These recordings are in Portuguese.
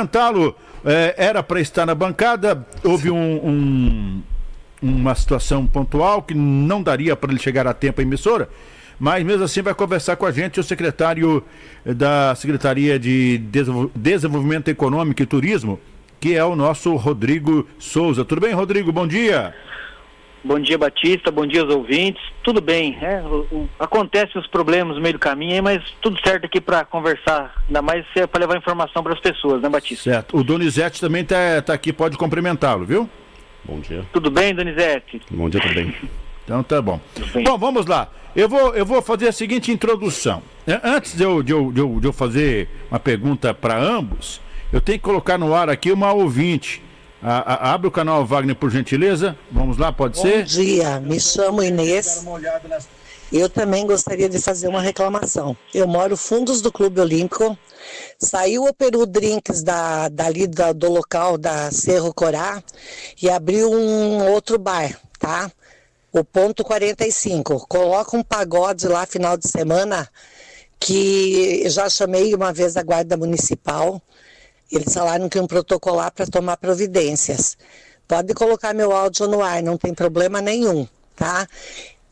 Cumprimentá-lo, era para estar na bancada, houve uma situação pontual que não daria para ele chegar a tempo à emissora, mas mesmo assim vai conversar com a gente o secretário da Secretaria de Desenvolvimento Econômico e Turismo, que é o nosso Rodrigo Souza. Tudo bem, Rodrigo? Bom dia. Bom dia, Batista, bom dia aos ouvintes. Tudo bem, acontecem os problemas no meio do caminho, mas tudo certo aqui para conversar, ainda mais para levar informação para as pessoas, né, Batista? Certo. O Donizete também tá aqui, pode cumprimentá-lo, viu? Bom dia. Tudo bem, Donizete? Bom dia, tudo bem. Então tá bom. Bom, vamos lá. Eu vou fazer a seguinte introdução. Antes de eu fazer uma pergunta para ambos, eu tenho que colocar no ar aqui uma ouvinte. Abre o canal, Wagner, por gentileza. Vamos lá, pode ser? Bom dia, me chamo Inês. Eu também gostaria de fazer uma reclamação. Eu moro fundos do Clube Olímpico. Saiu o Peru Drinks do local da Cerro Corá e abriu um outro bar, tá? O Ponto 45. Coloca um pagode lá final de semana, que eu já chamei uma vez a Guarda Municipal. Eles falaram que iam protocolar para tomar providências. Pode colocar meu áudio no ar, não tem problema nenhum, tá?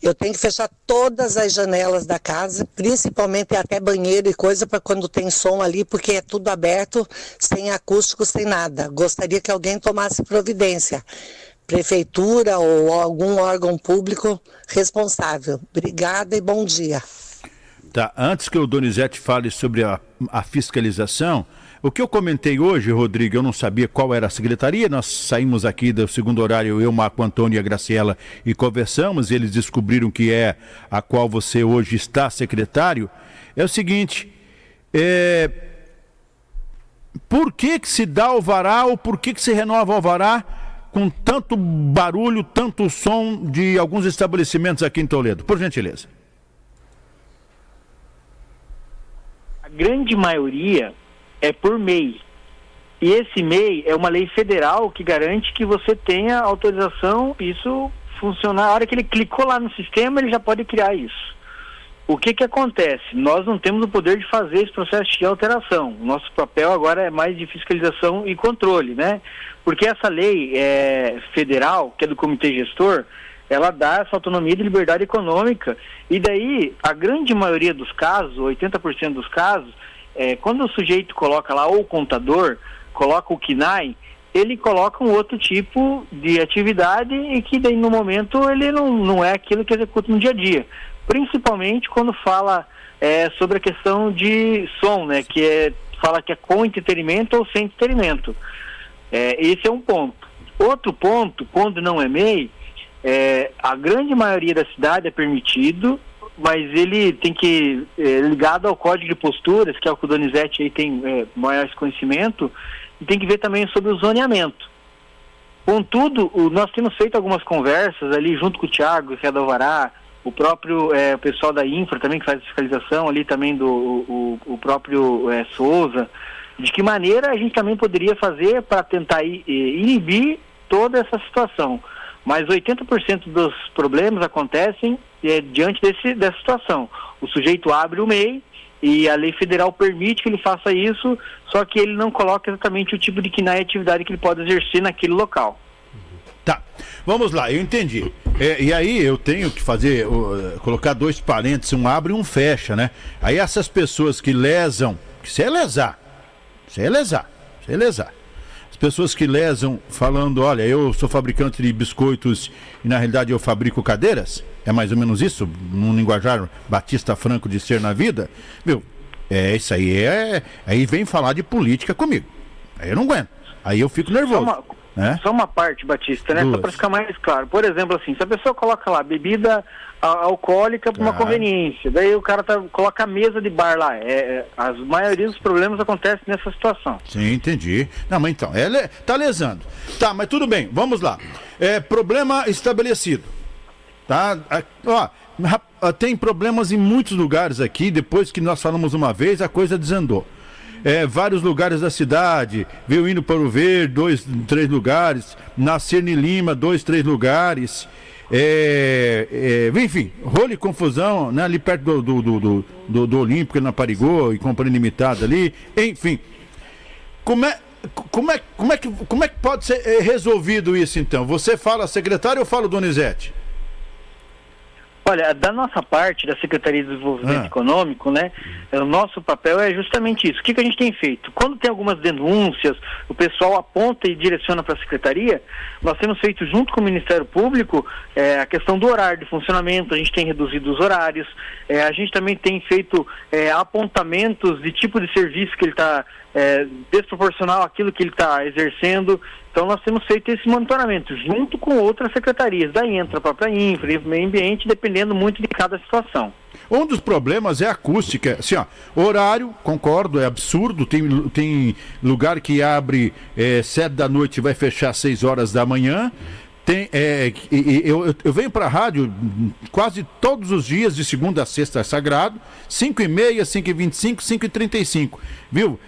Eu tenho que fechar todas as janelas da casa, principalmente até banheiro e coisa, para quando tem som ali, porque é tudo aberto, sem acústico, sem nada. Gostaria que alguém tomasse providência. Prefeitura ou algum órgão público responsável. Obrigada e bom dia. Tá, antes que o Donizete fale sobre a fiscalização, o que eu comentei hoje, Rodrigo, eu não sabia qual era a secretaria, nós saímos aqui do segundo horário, eu, Marco Antônio e a Graciela, e conversamos, e eles descobriram que é a qual você hoje está secretário. É o seguinte, por que se dá alvará ou por que se renova o alvará com tanto barulho, tanto som de alguns estabelecimentos aqui em Toledo? Por gentileza. A grande maioria é por MEI. E esse MEI é uma lei federal que garante que você tenha autorização, isso funcionar. A hora que ele clicou lá no sistema, ele já pode criar isso. O que acontece? Nós não temos o poder de fazer esse processo de alteração. O nosso papel agora é mais de fiscalização e controle, né? Porque essa lei federal, que é do comitê gestor, ela dá essa autonomia de liberdade econômica. E daí, a grande maioria dos casos, 80% dos casos, quando o sujeito coloca lá, ou o contador, coloca o KNAI, ele coloca um outro tipo de atividade e que daí no momento ele não é aquilo que executa no dia a dia. Principalmente quando fala sobre a questão de som, né, fala que é com entretenimento ou sem entretenimento. Esse é um ponto. Outro ponto, quando não é MEI, a grande maioria da cidade é permitido, mas ele tem que, ligado ao código de posturas, que é o que o Donizete aí tem maior conhecimento, e tem que ver também sobre o zoneamento. Contudo, nós temos feito algumas conversas ali junto com o Thiago, que é do Alvará, o próprio o pessoal da Infra também, que faz fiscalização ali também, o próprio Souza, de que maneira a gente também poderia fazer para tentar inibir toda essa situação. Mas 80% dos problemas acontecem diante dessa situação. O sujeito abre o MEI e a lei federal permite que ele faça isso, só que ele não coloca exatamente o tipo de KNAI atividade que ele pode exercer naquele local. Tá, vamos lá, eu entendi. E aí eu tenho que colocar dois parênteses, um abre e um fecha, né? Aí essas pessoas que lesam, isso é lesar. As pessoas que lesam falando, olha, eu sou fabricante de biscoitos e na realidade eu fabrico cadeiras, é mais ou menos isso, num linguajar Batista Franco de ser na vida, isso aí aí vem falar de política comigo, aí eu não aguento, aí eu fico nervoso. Só uma parte, Batista, né? Só para ficar mais claro. Por exemplo, assim, se a pessoa coloca lá bebida alcoólica por uma conveniência, daí o cara coloca a mesa de bar lá. A maioria dos problemas acontece nessa situação. Sim, entendi. Não, mas então, tá lesando. Tá, mas tudo bem, vamos lá. Problema estabelecido. Tá? Tem problemas em muitos lugares aqui, depois que nós falamos uma vez, a coisa desandou. Vários lugares da cidade, veio indo para o Ver, 2, 3 lugares, na Cirne Lima, 2, 3 lugares, enfim, rolo e confusão, né, ali perto do Olímpico, na Parigô, e Companhia Limitada ali, enfim. Como é que pode ser resolvido isso, então? Você fala secretário ou eu falo Donizete? Olha, da nossa parte, da Secretaria de Desenvolvimento Econômico, né, o nosso papel é justamente isso. O que a gente tem feito? Quando tem algumas denúncias, o pessoal aponta e direciona para a Secretaria, nós temos feito junto com o Ministério Público a questão do horário de funcionamento, a gente tem reduzido os horários, a gente também tem feito apontamentos de tipo de serviço que ele está desproporcional àquilo que ele está exercendo. Então nós temos feito esse monitoramento junto com outras secretarias, daí entra a própria infra, meio ambiente, dependendo muito de cada situação. Um dos problemas é a acústica. Assim, ó, horário, concordo, é absurdo. Tem lugar que abre 7 da noite e vai fechar 6 horas da manhã. Eu venho para a rádio quase todos os dias, de segunda a sexta, sagrado, 5h30, 5h25, 5h35. Viu?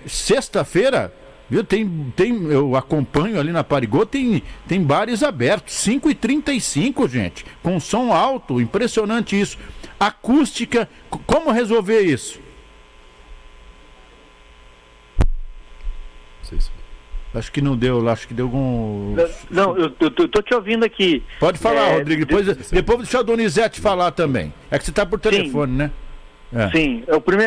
Sexta-feira, viu? Eu acompanho ali na Parigô, tem bares abertos, 5h35, gente, com som alto, impressionante isso. Acústica, como resolver isso? Acho que não deu, acho que deu algum... Não, eu tô te ouvindo aqui. Pode falar, Rodrigo, depois vou deixar o Donizete falar também. É que você está por telefone, né? Sim,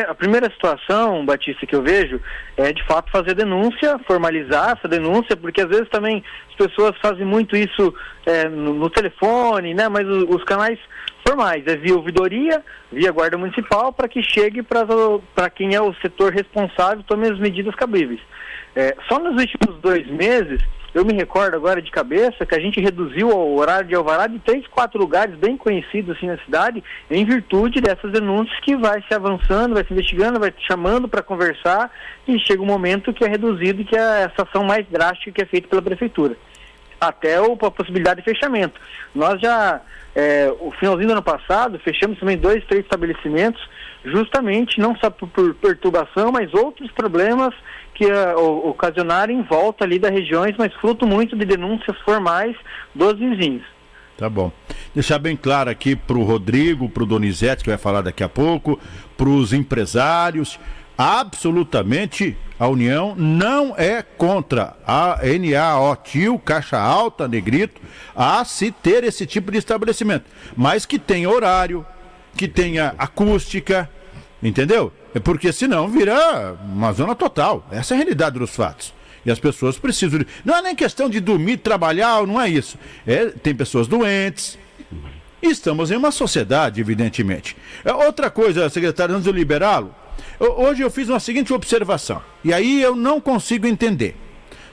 a primeira situação, Batista, que eu vejo é de fato fazer denúncia, formalizar essa denúncia, porque às vezes também as pessoas fazem muito isso no telefone, né? Mas os canais formais, via ouvidoria, via guarda municipal, para que chegue para quem é o setor responsável, tome as medidas cabíveis. Só nos últimos 2 meses, eu me recordo agora de cabeça que a gente reduziu o horário de alvará de 3, 4 lugares bem conhecidos assim na cidade, em virtude dessas denúncias que vai se avançando, vai se investigando, vai chamando para conversar, e chega um momento que é reduzido e que é essa ação mais drástica que é feita pela prefeitura. Até a possibilidade de fechamento. Nós já, o finalzinho do ano passado, fechamos também 2, 3 estabelecimentos, justamente não só por perturbação, mas outros problemas que ocasionaram em volta ali das regiões, mas fruto muito de denúncias formais dos vizinhos. Tá bom. Deixar bem claro aqui para o Rodrigo, para o Donizete, que vai falar daqui a pouco, para os empresários, absolutamente a União não é contra a NAOTIL, Caixa Alta, Negrito, a se ter esse tipo de estabelecimento, mas que tenha horário, que tenha acústica, entendeu? Porque senão vira uma zona total. Essa é a realidade dos fatos. E as pessoas precisam... Não é nem questão de dormir, trabalhar, não é isso. Tem pessoas doentes. Estamos em uma sociedade, evidentemente. Outra coisa, secretário, antes de eu liberá-lo, hoje eu fiz uma seguinte observação. E aí eu não consigo entender.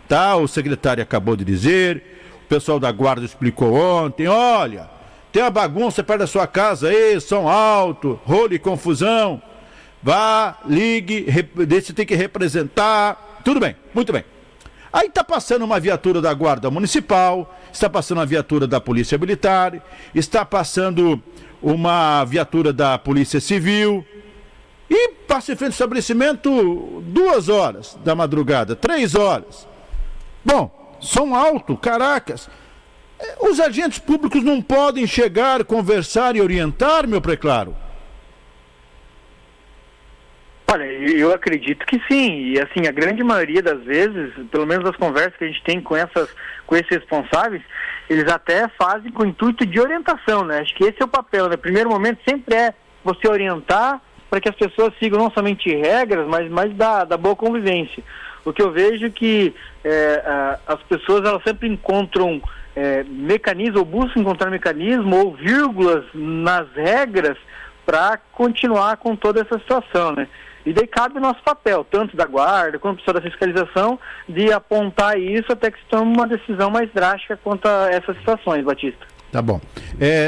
Tá? O secretário acabou de dizer, o pessoal da guarda explicou ontem, olha, tem uma bagunça perto da sua casa aí, som alto, rolo e confusão. Vá, ligue, você tem que representar. Tudo bem, muito bem. Aí está passando uma viatura da Guarda Municipal, está passando uma viatura da Polícia Militar, está passando uma viatura da Polícia Civil, e passa em frente ao estabelecimento 2 horas da madrugada, 3 horas. Bom, som alto, caracas. Os agentes públicos não podem chegar, conversar e orientar, meu preclaro? Olha, eu acredito que sim, e assim, a grande maioria das vezes, pelo menos as conversas que a gente tem com esses responsáveis, eles até fazem com o intuito de orientação, né? Acho que esse é o papel, né? Primeiro momento sempre é você orientar para que as pessoas sigam não somente regras, mas da boa convivência. O que eu vejo é que as pessoas elas sempre encontram mecanismo, ou buscam encontrar mecanismo ou vírgulas nas regras para continuar com toda essa situação, né? E daí cabe o nosso papel, tanto da guarda quanto pessoal da fiscalização, de apontar isso até que se tome uma decisão mais drástica quanto a essas situações, Batista. Tá bom.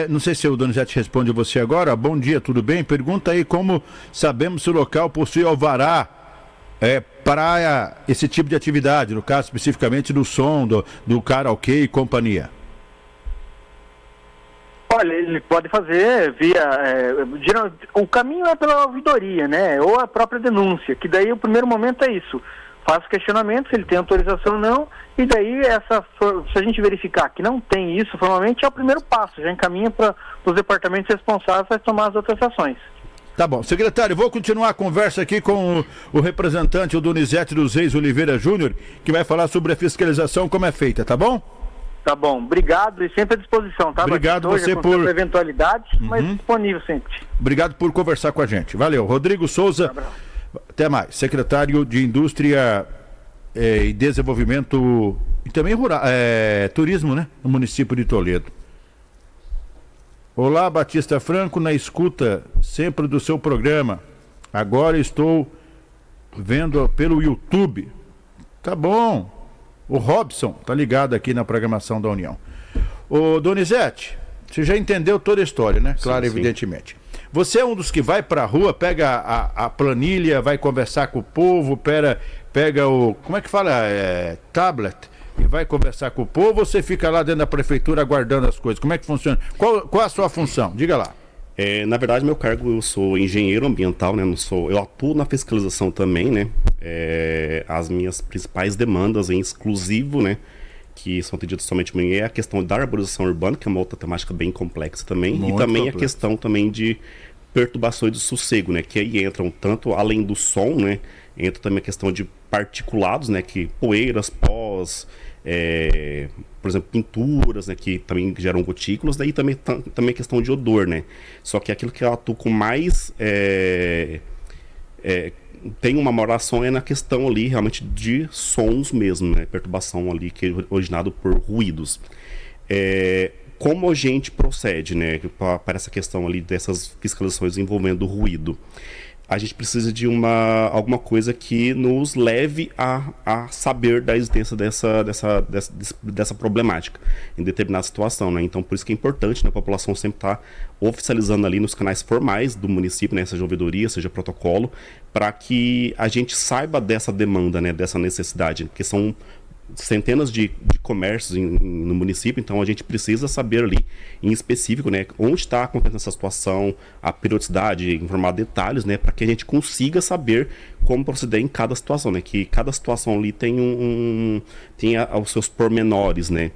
Não sei se o Donizete responde a você agora. Bom dia, tudo bem? Pergunta aí como sabemos se o local possui alvará para esse tipo de atividade, no caso especificamente do som, do karaokê e companhia. Olha, ele pode fazer o caminho é pela ouvidoria, né? Ou a própria denúncia, que daí o primeiro momento é isso. Faz questionamento se ele tem autorização ou não, e daí se a gente verificar que não tem isso formalmente, é o primeiro passo, já encaminha para os departamentos responsáveis para tomar as outras ações. Tá bom. Secretário, vou continuar a conversa aqui com o representante, o Donizete dos Reis Oliveira Júnior, que vai falar sobre a fiscalização, como é feita, tá bom? Tá bom, obrigado e sempre à disposição, tá? Obrigado você por eventualidades, mas disponível sempre. Obrigado por conversar com a gente. Valeu. Rodrigo Souza, até mais. Secretário de Indústria e Desenvolvimento e também Turismo, né? No município de Toledo. Olá, Batista Franco, na escuta sempre do seu programa. Agora estou vendo pelo YouTube. Tá bom. O Robson tá ligado aqui na programação da União. Ô, Donizete, você já entendeu toda a história, né? Claro, sim, evidentemente. Você é um dos que vai pra rua, pega a planilha, vai conversar com o povo, pega o... Como é que fala? Tablet... E vai conversar com o povo, ou você fica lá dentro da prefeitura aguardando as coisas? Como é que funciona? Qual a sua função? Diga lá. Na verdade, meu cargo, eu sou engenheiro ambiental, né? Eu atuo na fiscalização também, né? As minhas principais demandas em exclusivo, né? Que são atendidas somente por mim, é a questão da arborização urbana, que é uma outra temática bem complexa também. Muito e também complexo. A questão também de perturbações do sossego, né? Que aí entram tanto além do som, né? Entra também a questão de particulados, né? Que poeiras, pós, por exemplo, pinturas, né? Que também geram gotículas. Daí também a questão de odor, né? Só que aquilo que eu atuo com mais... tem uma maior ação na questão ali realmente de sons mesmo, né? Perturbação ali que é originado por ruídos. Como a gente procede, né? Para essa questão ali dessas fiscalizações envolvendo ruído? A gente precisa de alguma coisa que nos leve a saber da existência dessa problemática em determinada situação, né? Então, por isso que é importante, né, a população sempre estar oficializando ali nos canais formais do município, né, seja ouvidoria, seja protocolo, para que a gente saiba dessa demanda, né, dessa necessidade, porque são centenas de comércios no município, então a gente precisa saber ali em específico, né, onde está acontecendo essa situação, a periodicidade, informar detalhes, né, para que a gente consiga saber como proceder em cada situação, né, que cada situação ali tem os seus pormenores, né,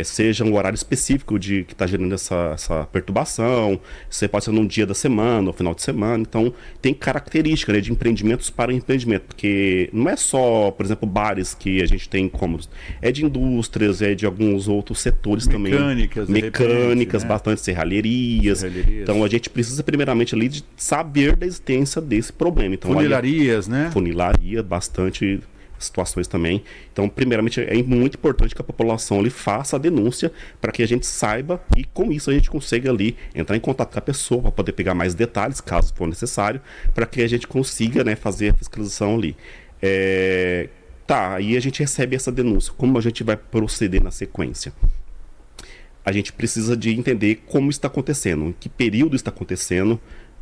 seja um horário específico que está gerando essa perturbação, você pode ser num dia da semana, no final de semana, então tem característica, né, de empreendimentos para empreendimento, porque não é só, por exemplo, bares que a gente tem incômodos, é de indústrias, é de alguns outros setores mecânicas, também, mecânicas, né? Bastante serralherias, então a gente precisa primeiramente ali de saber da existência desse problema. Então, funilarias, né? Funilaria, bastante situações também. Então, primeiramente, é muito importante que a população ali faça a denúncia para que a gente saiba e com isso a gente consiga ali entrar em contato com a pessoa para poder pegar mais detalhes, caso for necessário, para que a gente consiga, né, fazer a fiscalização ali. Aí a gente recebe essa denúncia. Como a gente vai proceder na sequência? A gente precisa de entender como está acontecendo, em que período está acontecendo,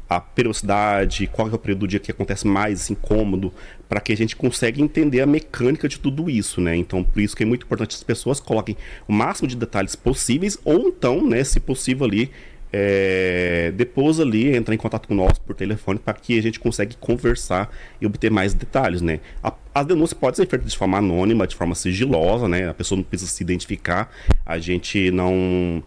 a periodicidade, qual é o período do dia que acontece mais incômodo, para que a gente consiga entender a mecânica de tudo isso, né? Então, por isso que é muito importante que as pessoas coloquem o máximo de detalhes possíveis, ou então, né, se possível ali, depois ali entrar em contato com nós por telefone para que a gente consiga conversar e obter mais detalhes, né? A denúncia pode ser feita de forma anônima, de forma sigilosa, né? A pessoa não precisa se identificar, a gente não...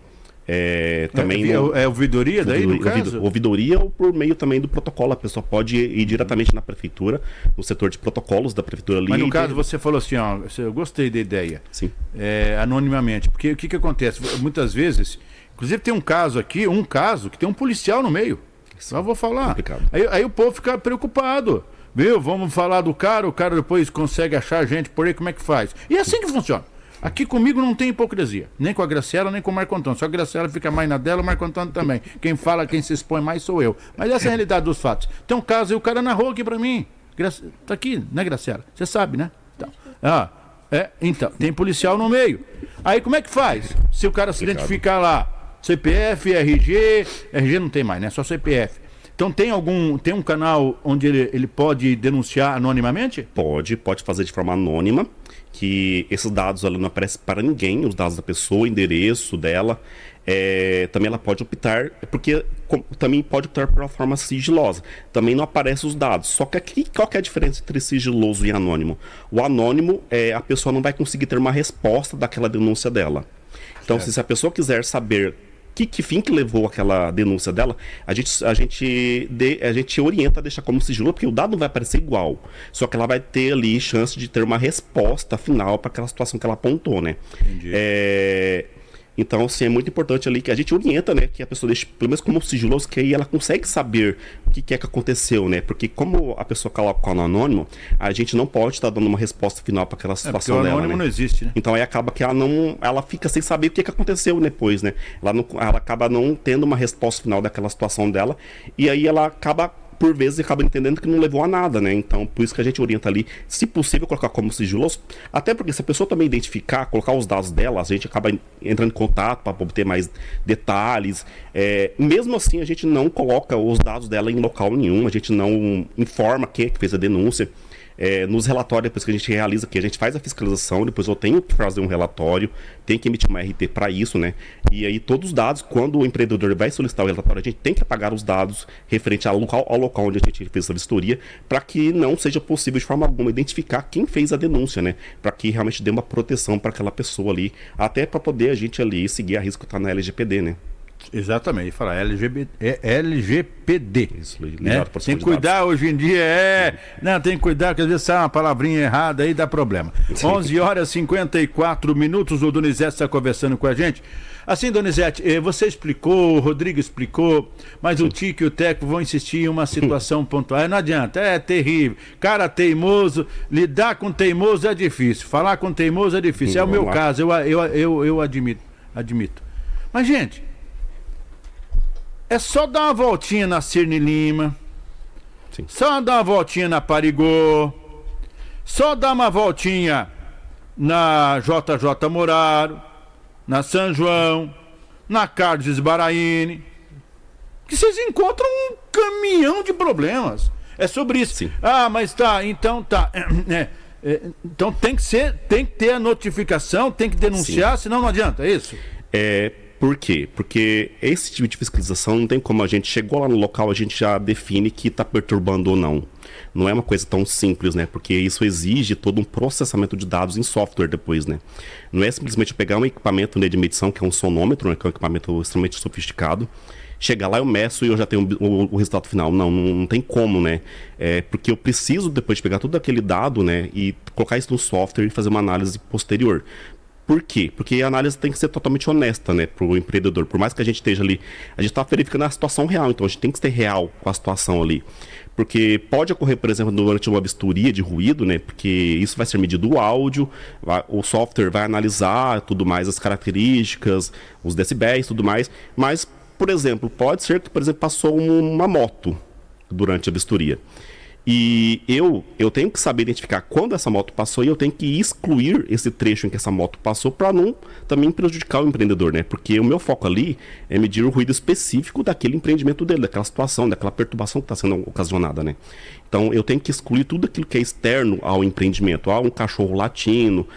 também ouvidoria daí, no caso? Ouvidoria ou por meio também do protocolo. A pessoa pode ir diretamente na prefeitura, no setor de protocolos da prefeitura ali. Mas no caso você falou assim, ó, eu gostei da ideia. Sim. Anonimamente, porque o que acontece? Muitas vezes, inclusive tem um caso que tem um policial no meio. Só vou falar. Aí o povo fica preocupado. Viu? Vamos falar do cara, o cara depois consegue achar a gente por aí, como é que faz? E é assim que funciona. Aqui comigo não tem hipocrisia, nem com a Graciela, nem com o Marco Antônio. Só a Graciela fica mais na dela, o Marco Antônio também. Quem fala, quem se expõe mais sou eu. Mas essa é a realidade dos fatos. Tem um caso aí, o cara narrou aqui pra mim. Tá aqui, né, Graciela? Você sabe, né? Então, tem policial no meio. Aí como é que faz? Se o cara se identificar lá, CPF, RG não tem mais, né? Só CPF. Então tem um canal onde ele pode denunciar anonimamente? Pode fazer de forma anônima, que esses dados ali não aparecem para ninguém, os dados da pessoa, o endereço dela. Também ela pode optar, porque também pode optar por uma forma sigilosa. Também não aparecem os dados. Só que aqui, qual que é a diferença entre sigiloso e anônimo? O anônimo, a pessoa não vai conseguir ter uma resposta daquela denúncia dela. Então, se a pessoa quiser saber que fim que levou aquela denúncia dela, a gente orienta a deixar como sigilo, porque o dado não vai aparecer igual, só que ela vai ter ali chance de ter uma resposta final para aquela situação que ela apontou, né? Entendi. Então, assim, é muito importante ali que a gente orienta, né, que a pessoa deixe, pelo menos como sigiloso, que aí ela consegue saber o que é que aconteceu, né? Porque como a pessoa coloca no anônimo, a gente não pode estar dando uma resposta final para aquela situação porque o dela, anônimo, né? não existe, né? Então aí acaba que ela fica sem saber o que aconteceu depois, né? Ela acaba não tendo uma resposta final daquela situação dela, e aí ela acaba, por vezes, acaba entendendo que não levou a nada, né? Então, por isso que a gente orienta ali, se possível, colocar como sigiloso, até porque se a pessoa também identificar, colocar os dados dela, a gente acaba entrando em contato para obter mais detalhes. Mesmo assim, a gente não coloca os dados dela em local nenhum, a gente não informa quem é que fez a denúncia. Nos relatórios, depois que a gente realiza, que a gente faz a fiscalização, depois eu tenho que fazer um relatório, tenho que emitir uma RT para isso, né? E aí todos os dados, quando o empreendedor vai solicitar o relatório, a gente tem que apagar os dados referente ao local onde a gente fez a vistoria, para que não seja possível de forma alguma identificar quem fez a denúncia, né? Para que realmente dê uma proteção para aquela pessoa ali, até para poder a gente ali seguir a risco que está na LGPD, né? Exatamente, fala LGPD. Isso, né? Tem que cuidar hoje em dia, não, tem que cuidar, porque às vezes sai uma palavrinha errada aí dá problema. Sim. 11h54, o Donizete está conversando com a gente. Assim, Donizete, você explicou, o Rodrigo explicou, mas o Tico e o Teco vão insistir em uma situação pontual. Não adianta, é terrível. Cara teimoso, lidar com teimoso é difícil, falar com teimoso é difícil. É o meu caso, eu admito. Mas, gente, é só dar uma voltinha na Cirne Lima, Sim. Só dar uma voltinha na Parigô, só dar uma voltinha na JJ Moraro, na São João, na Carlos Esbaraini, que vocês encontram um caminhão de problemas. É sobre isso. Sim. Mas tá, então tá. Então tem que ter a notificação, tem que denunciar, Sim. Senão não adianta, é isso? Por quê? Porque esse tipo de fiscalização não tem como a gente chegou lá no local, a gente já define que está perturbando ou não. Não é uma coisa tão simples, né? Porque isso exige todo um processamento de dados em software depois, né? Não é simplesmente pegar um equipamento, né, de medição, que é um sonômetro, né, que é um equipamento extremamente sofisticado, chegar lá, eu meço e eu já tenho o resultado final. Não tem como, né? Porque eu preciso depois de pegar todo aquele dado, né, e colocar isso no software e fazer uma análise posterior. Por quê? Porque a análise tem que ser totalmente honesta, né, para o empreendedor. Por mais que a gente esteja ali, a gente está verificando a situação real, então a gente tem que ser real com a situação ali. Porque pode ocorrer, por exemplo, durante uma vistoria de ruído, né, porque isso vai ser medido o áudio, o software vai analisar tudo mais, as características, os decibéis, tudo mais. Mas, por exemplo, pode ser que, por exemplo, passou uma moto durante a vistoria. E eu tenho que saber identificar quando essa moto passou e eu tenho que excluir esse trecho em que essa moto passou para não também prejudicar o empreendedor, né? Porque o meu foco ali é medir o ruído específico daquele empreendimento dele, daquela situação, daquela perturbação que está sendo ocasionada, né? Então eu tenho que excluir tudo aquilo que é externo ao empreendimento. Um cachorro latindo,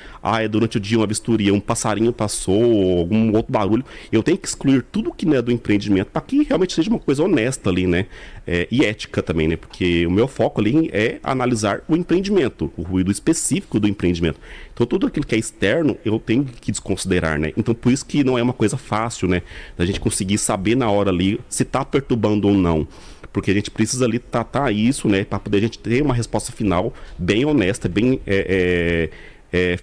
durante o dia uma vistoria, um passarinho passou, algum outro barulho. Eu tenho que excluir tudo que não é do empreendimento para que realmente seja uma coisa honesta ali, né? E ética também, né? Porque o meu foco ali é analisar o empreendimento, o ruído específico do empreendimento. Então tudo aquilo que é externo eu tenho que desconsiderar, né? Então por isso que não é uma coisa fácil, né, da gente conseguir saber na hora ali se está perturbando ou não. Porque a gente precisa ali tratar isso, né, para poder a gente ter uma resposta final bem honesta, bem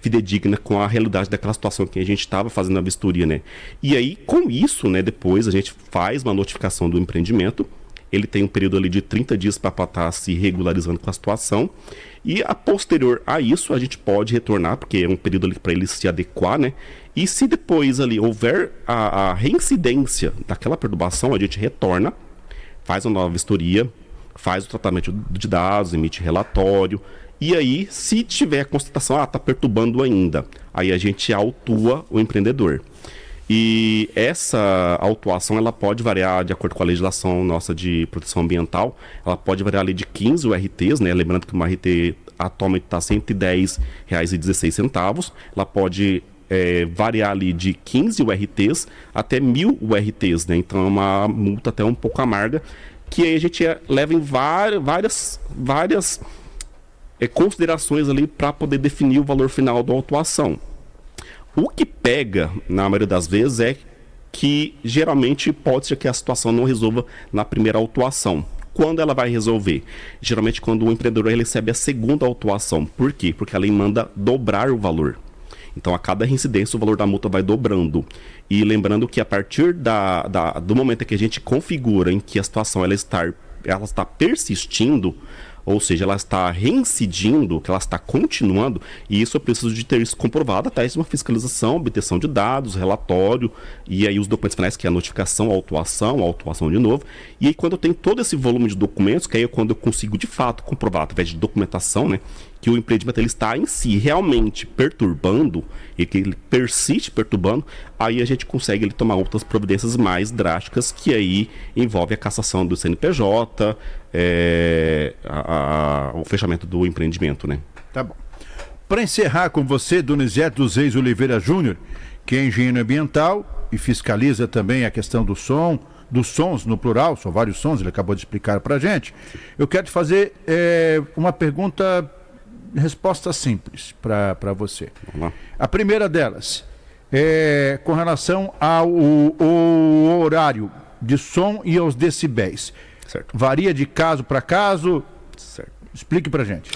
fidedigna com a realidade daquela situação que a gente estava fazendo a vistoria, né. E aí, com isso, né, depois a gente faz uma notificação do empreendimento, ele tem um período ali de 30 dias para estar se regularizando com a situação, e a posterior a isso a gente pode retornar, porque é um período ali para ele se adequar, né, e se depois ali houver a reincidência daquela perturbação, a gente retorna, faz uma nova vistoria, faz o tratamento de dados, emite relatório, e aí, se tiver a constatação, está perturbando ainda, aí a gente autua o empreendedor. E essa autuação, ela pode variar de acordo com a legislação nossa de proteção ambiental, ela pode variar ali de 15 URTs, né? Lembrando que uma RT atualmente está R$ 110,16, ela pode variar ali de 15 URTs até 1.000 URTs, né? Então é uma multa até um pouco amarga, que aí a gente leva em várias considerações ali para poder definir o valor final da autuação. O que pega, na maioria das vezes, é que geralmente pode ser que a situação não resolva na primeira autuação. Quando ela vai resolver? Geralmente quando o empreendedor recebe a segunda autuação. Por quê? Porque a lei manda dobrar o valor. Então, a cada reincidência, o valor da multa vai dobrando. E lembrando que a partir do momento em que a gente configura em que a situação ela está persistindo, ou seja, ela está reincidindo, que ela está continuando, e isso eu preciso de ter isso comprovado através de uma fiscalização, obtenção de dados, relatório, e aí os documentos finais, que é a notificação, a autuação de novo. E aí quando eu tenho todo esse volume de documentos, que aí é quando eu consigo de fato comprovar através de documentação, né, que o empreendimento ele está em si realmente perturbando, e que ele persiste perturbando, aí a gente consegue ele tomar outras providências mais drásticas, que aí envolve a cassação do CNPJ, o fechamento do empreendimento, né? Tá bom. Para encerrar com você, Donizete dos Reis Oliveira Júnior, que é engenheiro ambiental e fiscaliza também a questão do som, dos sons no plural, são vários sons, ele acabou de explicar para a gente. Eu quero te fazer uma pergunta, resposta simples para você. Vamos lá. A primeira delas é com relação ao horário de som e aos decibéis. Certo. Varia de caso para caso? Certo. Explique pra gente.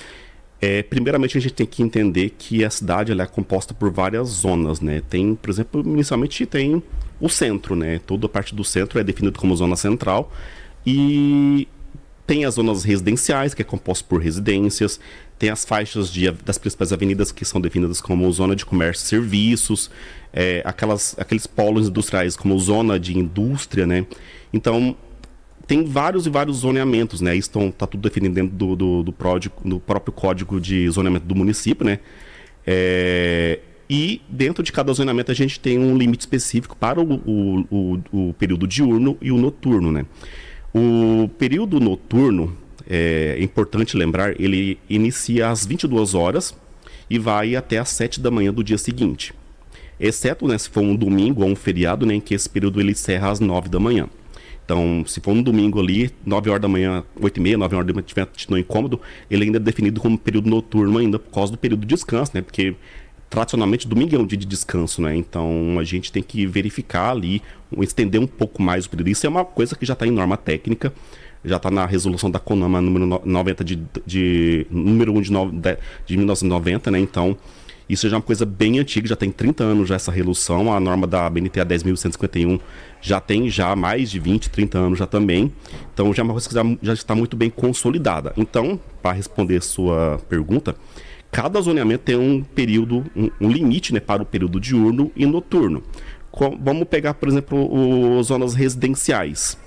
Primeiramente, a gente tem que entender que a cidade ela é composta por várias zonas, né? Tem, por exemplo, inicialmente tem o centro, né? Toda a parte do centro é definida como zona central. E tem as zonas residenciais, que é composta por residências. Tem as faixas das principais avenidas, que são definidas como zona de comércio e serviços. Aqueles polos industriais como zona de indústria, né? Então, tem vários zoneamentos, né? Isso tá tudo definido dentro do próprio código de zoneamento do município, né? E dentro de cada zoneamento a gente tem um limite específico para o período diurno e o noturno, né? O período noturno, é importante lembrar, ele inicia às 22 horas e vai até às 7 da manhã do dia seguinte. Exceto, né, se for um domingo ou um feriado, né, em que esse período ele encerra às 9 da manhã. Então, se for um domingo ali, 9 horas da manhã, 8h30, 9 horas da manhã, tiver no incômodo, ele ainda é definido como período noturno ainda, por causa do período de descanso, né? Porque, tradicionalmente, domingo é um dia de descanso, né? Então, a gente tem que verificar ali, estender um pouco mais o período. Isso é uma coisa que já está em norma técnica, já está na resolução da CONAMA número 90 número 1 de 1990, né? Então, isso já é uma coisa bem antiga, já tem 30 anos já essa resolução. A norma da BNT 10.151 já tem mais de 20, 30 anos já também. Então já é uma coisa que já está muito bem consolidada. Então, para responder sua pergunta, cada zoneamento tem um período, um limite, né, para o período diurno e noturno. Vamos pegar, por exemplo, as zonas residenciais.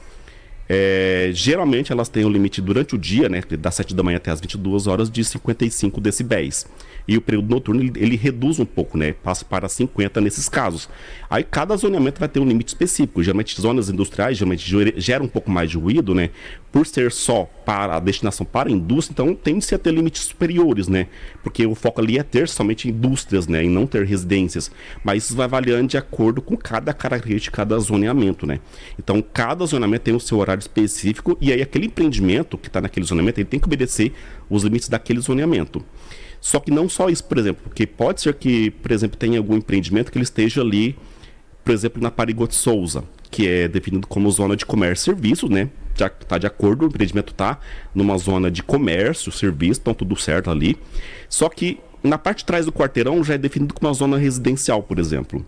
Geralmente elas têm um limite durante o dia, né, das 7 da manhã até as 22 horas, de 55 decibéis. E o período noturno ele reduz um pouco, né, passa para 50 nesses casos. Aí cada zoneamento vai ter um limite específico. Geralmente zonas industriais geralmente geram um pouco mais de ruído, né, por ser só para a destinação para a indústria, então tende-se a ter limites superiores, né, porque o foco ali é ter somente indústrias, né, e não ter residências. Mas isso vai variando de acordo com cada característica de cada zoneamento, né. Então cada zoneamento tem o seu horário específico, e aí aquele empreendimento que está naquele zoneamento, ele tem que obedecer os limites daquele zoneamento. Só que não só isso, por exemplo, porque pode ser que, por exemplo, tenha algum empreendimento que ele esteja ali, por exemplo, na Parigot Souza, que é definido como zona de comércio e serviço, né? Já está de acordo, o empreendimento está numa zona de comércio, serviço, então tudo certo ali. Só que na parte de trás do quarteirão já é definido como uma zona residencial, por exemplo.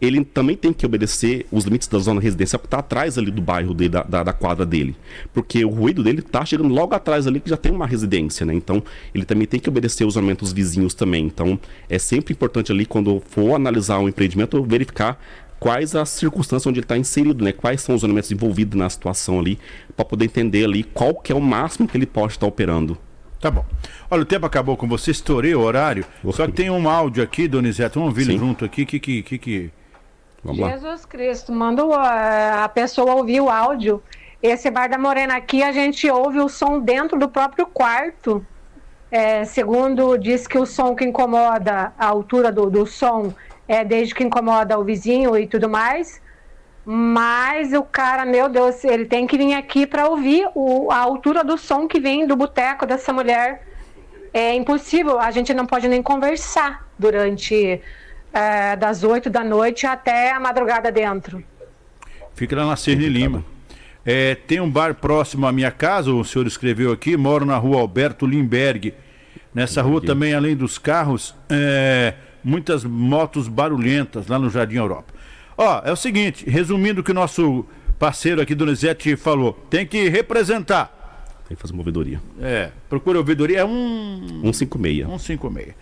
Ele também tem que obedecer os limites da zona residencial que está atrás ali do bairro dele, da quadra dele. Porque o ruído dele está chegando logo atrás ali, que já tem uma residência, né? Então, ele também tem que obedecer os zoneamentos vizinhos também. Então, é sempre importante ali, quando for analisar um empreendimento, verificar quais as circunstâncias onde ele está inserido, né? Quais são os zoneamentos envolvidos na situação ali, para poder entender ali qual que é o máximo que ele pode estar operando. Tá bom. Olha, o tempo acabou com você, estourei o horário. Só que tem um áudio aqui, Donizete, vamos ouvir junto aqui, Vamos lá. Jesus Cristo, manda a pessoa ouvir o áudio. Esse Bar da Morena aqui, a gente ouve o som dentro do próprio quarto. Segundo diz que o som que incomoda, a altura do som, desde que incomoda o vizinho e tudo mais. Mas o cara, meu Deus, ele tem que vir aqui para ouvir a altura do som que vem do boteco dessa mulher. É impossível, a gente não pode nem conversar durante das 8 da noite até a madrugada dentro. Fica lá na Cirne Lima. Tem um bar próximo à minha casa, o senhor escreveu aqui, moro na rua Alberto Limberg. Nessa rua também, além dos carros, muitas motos barulhentas lá no Jardim Europa. Ó, é o seguinte, resumindo o que o nosso parceiro aqui, Donizete, falou, tem que representar. Tem que fazer uma ouvidoria. Procura ouvidoria, 156. 156.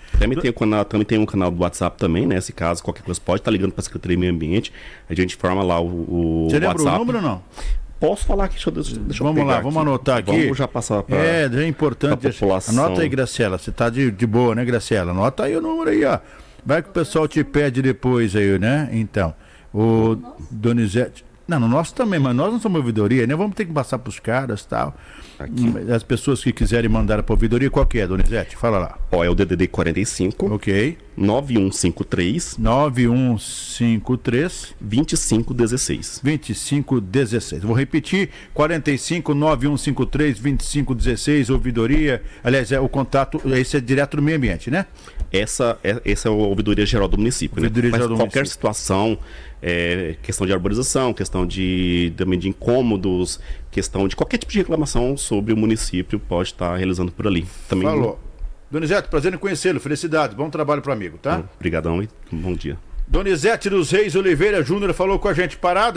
Também tem um canal do WhatsApp também, né? Se caso qualquer coisa pode estar ligando para a Secretaria de Meio Ambiente, a gente forma lá o Você WhatsApp. lembra o número ou não? Posso falar aqui, deixa eu Vamos lá, aqui. vamos anotar aqui. Vamos já passar para é importante. população. Anota aí, Graciela, você tá de boa, né, Graciela? Anota aí o número aí, ó. Vai que o pessoal te pede depois aí, né? Então, o Donizete... Não, no nosso também, mas nós não somos ouvidoria, né? Vamos ter que passar pros caras e tal. Aqui. As pessoas que quiserem mandar para ouvidoria, qual que é, Donizete? Fala lá. É o DDD 45. Ok. 9153. 9153. 2516. 2516. Vou repetir, 45 9153 2516, ouvidoria. Aliás, o contato, esse é direto do meio ambiente, né? Essa é a ouvidoria geral do município. Ouvidoria né? geral do qualquer município. situação, questão de arborização, questão também de incômodos, questão de qualquer tipo de reclamação sobre o município, pode estar realizando por ali. Também, Falou. Donizete, prazer em conhecê-lo. Felicidades. Bom trabalho para amigo, tá? Obrigadão e bom dia. Donizete dos Reis Oliveira Júnior falou com a gente. Parada.